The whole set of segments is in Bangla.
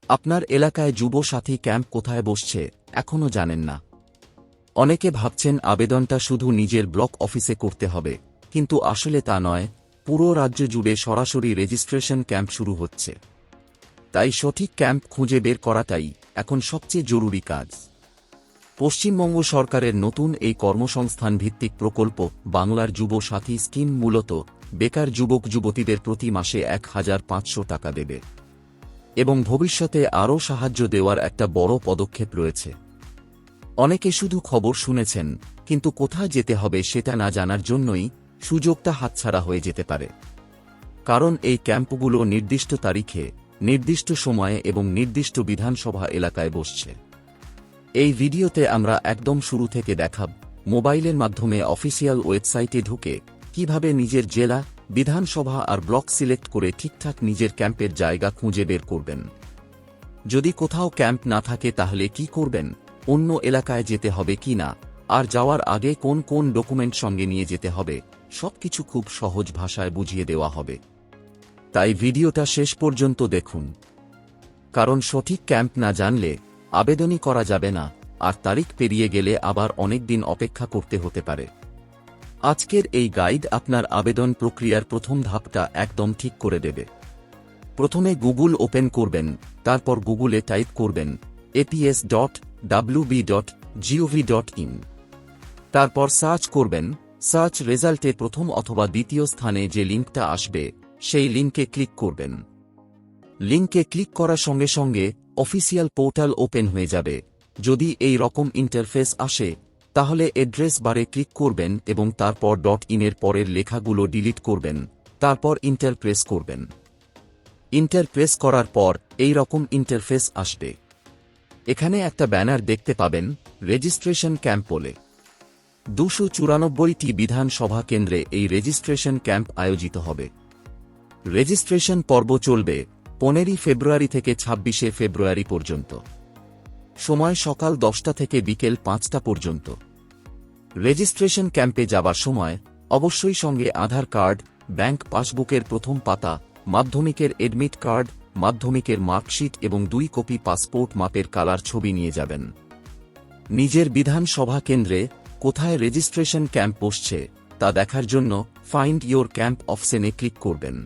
আপনার এলাকায় যুব সাথী ক্যাম্প কোথায় বসছে এখনও জানেন না। অনেকে ভাবছেন আবেদনটা শুধু নিজের ব্লক অফিসে করতে হবে, কিন্তু আসলে তা নয়, পুরো রাজ্য জুড়ে সরাসরি রেজিস্ট্রেশন ক্যাম্প শুরু হচ্ছে। তাই সঠিক ক্যাম্প খুঁজে বের করাটাই এখন সবচেয়ে জরুরি কাজ। পশ্চিমবঙ্গ সরকারের নতুন এই কর্মসংস্থান ভিত্তিক প্রকল্প বাংলার যুব সাথী স্কিম মূলত বেকার যুবক যুবতীদের প্রতি মাসে ১,৫০০ টাকা দেবে এবং ভবিষ্যতে আরও সাহায্য দেওয়ার একটা বড় পদক্ষেপ রয়েছে। অনেকে শুধু খবর শুনেছেন, কিন্তু কোথায় যেতে হবে সেটা না জানার জন্যই সুযোগটা হাতছাড়া হয়ে যেতে পারে। কারণ এই ক্যাম্পগুলো নির্দিষ্ট তারিখে, নির্দিষ্ট সময়ে এবং নির্দিষ্ট বিধানসভা এলাকায় বসছে। এই ভিডিওতে আমরা একদম শুরু থেকে দেখাব মোবাইলের মাধ্যমে অফিসিয়াল ওয়েবসাইটে ঢুকে কিভাবে নিজের জেলা, বিধানসভা আর ব্লক সিলেক্ট করে ঠিকঠাক নিজের ক্যাম্পের জায়গা খুঁজে বের করবেন। যদি কোথাও ক্যাম্প না থাকে তাহলে কি করবেন, অন্য এলাকায় যেতে হবে কি না, আর যাওয়ার আগে কোন কোন ডকুমেন্ট সঙ্গে নিয়ে যেতে হবে, সবকিছু খুব সহজ ভাষায় বুঝিয়ে দেওয়া হবে। তাই ভিডিওটা শেষ পর্যন্ত দেখুন, কারণ সঠিক ক্যাম্প না জানলে আবেদনই করা যাবে না, আর তারিখ পেরিয়ে গেলে আবার অনেক দিন অপেক্ষা করতে হতে পারে। আজকের এই গাইড আপনার আবেদন প্রক্রিয়ার প্রথম ধাপটা একদম ঠিক করে দেবে। প্রথমে গুগল ওপেন করবেন, তারপর গুগলে টাইপ করবেন aps.wb.gov.in। তারপর সার্চ করবেন। সার্চ রেজাল্টে প্রথম অথবা দ্বিতীয় স্থানে যে লিঙ্কটা আসবে সেই লিঙ্কে ক্লিক করবেন। লিঙ্কে ক্লিক করার সঙ্গে সঙ্গে অফিসিয়াল পোর্টাল ওপেন হয়ে যাবে। যদি এই রকম ইন্টারফেস আসে তাহলে অ্যাড্রেস বারে ক্লিক করবেন এবং তারপর .in এর পরের লেখাগুলো ডিলিট করবেন, তারপর ইন্টার প্রেস করবেন। ইন্টার প্রেস করার পর এই রকম ইন্টারফেস আসবে। এখানে একটা ব্যানার দেখতে পাবেন, রেজিস্ট্রেশন ক্যাম্প বলে। 294টি বিধানসভা কেন্দ্রে এই রেজিস্ট্রেশন ক্যাম্প আয়োজিত হবে। রেজিস্ট্রেশন পর্ব চলবে 15 ফেব্রুয়ারি থেকে 26 ফেব্রুয়ারি পর্যন্ত। সময় সকাল 10টা থেকে বিকেল 5টা পর্যন্ত। রেজিস্ট্রেশন ক্যাম্পে যাবার সময় অবশ্যই সঙ্গে আধার কার্ড, ব্যাংক পাসবুকের প্রথম পাতা, মাধ্যমিকের এডমিট কার্ড, মাধ্যমিকের মার্কশিট এবং 2 কপি পাসপোর্ট মাপের কালার ছবি নিয়ে যাবেন। নিজের বিধানসভা কেন্দ্রে কোথায় রেজিস্ট্রেশন ক্যাম্প বসছে তা দেখার জন্য ফাইন্ড ইয়োর ক্যাম্প অপশনে ক্লিক করবেন।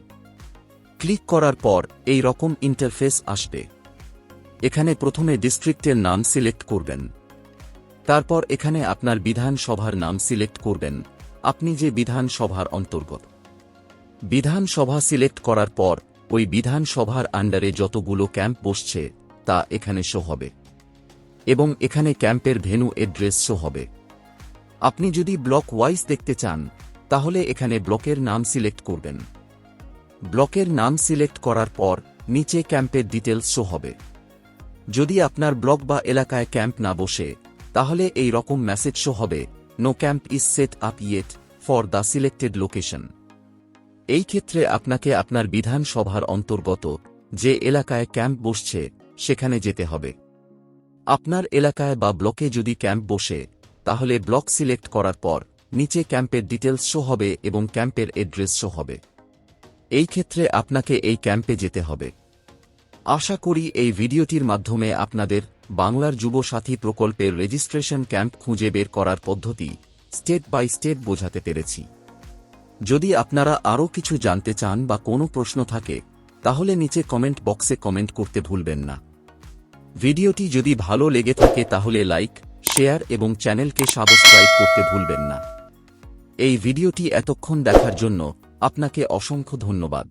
ক্লিক করার পর এই রকম ইন্টারফেস আসবে। এখানে প্রথমে ডিস্ট্রিক্টের নাম সিলেক্ট করবেন। তারপর এখানে আপনার বিধানসভার নাম সিলেক্ট করবেন, আপনি যে বিধানসভার অন্তর্গত। বিধানসভা সিলেক্ট করার পর ওই বিধানসভার আন্ডারে যতগুলো ক্যাম্প বসছে তা এখানে শো হবে এবং এখানে ক্যাম্পের ভেন্যু অ্যাড্রেস শো হবে। আপনি যদি ব্লক ওয়াইজ দেখতে চান তাহলে এখানে ব্লকের নাম সিলেক্ট করবেন। ব্লকের নাম সিলেক্ট করার পর নিচে ক্যাম্পের ডিটেলস শো হবে। যদি আপনার ব্লক বা এলাকায় ক্যাম্প না বসে তাহলে এই রকম মেসেজ শো হবে, no camp is set up yet for the selected location. এই ক্ষেত্রে আপনাকে আপনার বিধানসভার অন্তর্গত যে এলাকায় ক্যাম্প বসছে সেখানে যেতে হবে। আপনার এলাকায় বা ব্লকে যদি ক্যাম্প বসে তাহলে ব্লক সিলেক্ট করার পর নিচে ক্যাম্পের ডিটেলস শো হবে এবং ক্যাম্পের অ্যাড্রেস শো হবে। এই ক্ষেত্রে আপনাকে এই ক্যাম্পে যেতে হবে। আশা করি এই ভিডিওটির মাধ্যমে আপনাদের বাংলার যুব সাথী প্রকল্পের রেজিস্ট্রেশন ক্যাম্প খুঁজে বের করার পদ্ধতি স্টেপ বাই স্টেপ বোঝাতে পেরেছি। যদি আপনারা আরও কিছু জানতে চান বা কোনো প্রশ্ন থাকে তাহলে নিচে কমেন্ট বক্সে কমেন্ট করতে ভুলবেন না। ভিডিওটি যদি ভালো লেগে থাকে তাহলে লাইক, শেয়ার এবং চ্যানেলকে সাবস্ক্রাইব করতে ভুলবেন না। এই ভিডিওটি এতক্ষণ দেখার জন্য আপনাকে অসংখ্য ধন্যবাদ।